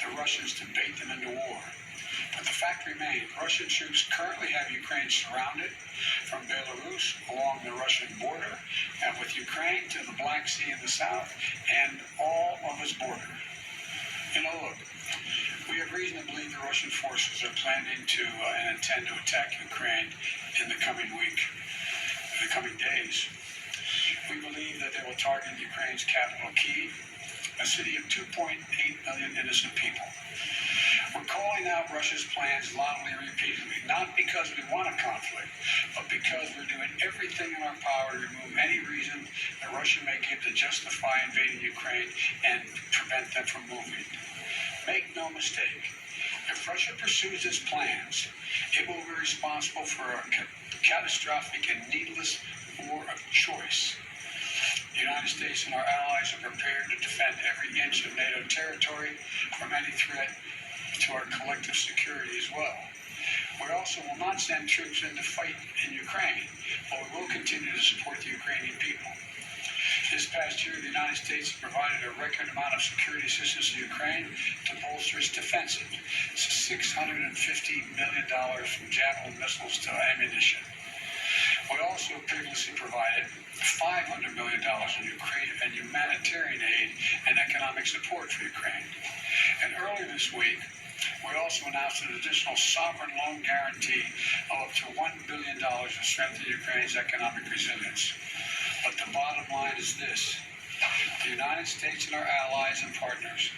the Russians to bait them into war. But the fact remains, Russian troops currently have Ukraine surrounded from Belarus along the Russian border and with Ukraine to the Black Sea in the south and all of its border. Look, we have reason to believe the Russian forces are planning to and intend to attack Ukraine in the coming days. We believe that they will target Ukraine's capital, Kyiv, a city of 2.8 million innocent people. We're calling out Russia's plans loudly and repeatedly, not because we want a conflict, but because we're doing everything in our power to remove any reason that Russia may give to justify invading Ukraine and prevent them from moving. Make no mistake, if Russia pursues its plans, it will be responsible for a catastrophic and needless war of choice. The United States and our allies are prepared to defend every inch of NATO territory from any threat to our collective security as well. We also will not send troops in to fight in Ukraine, but we will continue to support the Ukrainian people. This past year, the United States provided a record amount of security assistance to Ukraine to bolster its defenses, $650 million from Javelin missiles to ammunition. We also previously provided $500 million in humanitarian aid and economic support for Ukraine. And earlier this week, we also announced an additional sovereign loan guarantee of up to $1 billion to strengthen Ukraine's economic resilience. But the bottom line is this: the United States and our allies and partners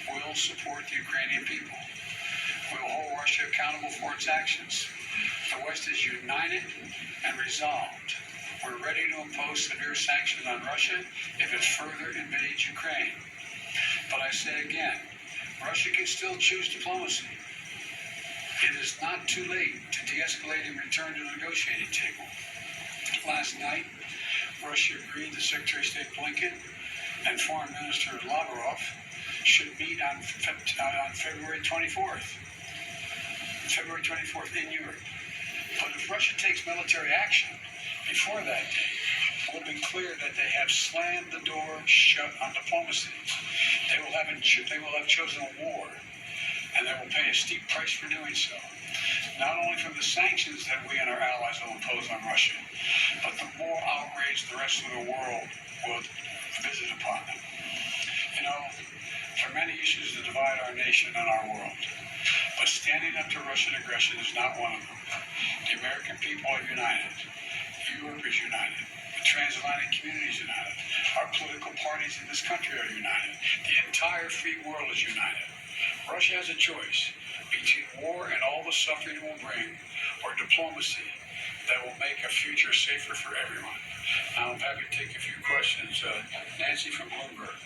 will support the Ukrainian people. We will hold Russia accountable for its actions. The West is united and resolved. We're ready to impose severe sanctions on Russia if it further invades Ukraine. But I say again, Russia can still choose diplomacy. It is not too late to de-escalate and return to the negotiating table. Last night, Russia agreed that Secretary of State Blinken and Foreign Minister Lavrov should meet on February 24th in Europe. But if Russia takes military action before that date, it will be clear that they have slammed the door shut on diplomacy. They will have chosen a war, and they will pay a steep price for doing so. Not only from the sanctions that we and our allies will impose on Russia, but the more outrage the rest of the world will visit upon them. There are many issues that divide our nation and our world, but standing up to Russian aggression is not one of them. The American people are united. Europe is united. The transatlantic community is united. Our political parties in this country are united. The entire free world is united. Russia has a choice between war and all the suffering it will bring, or diplomacy that will make a future safer for everyone. Now I'm happy to take a few questions. Nancy from Bloomberg.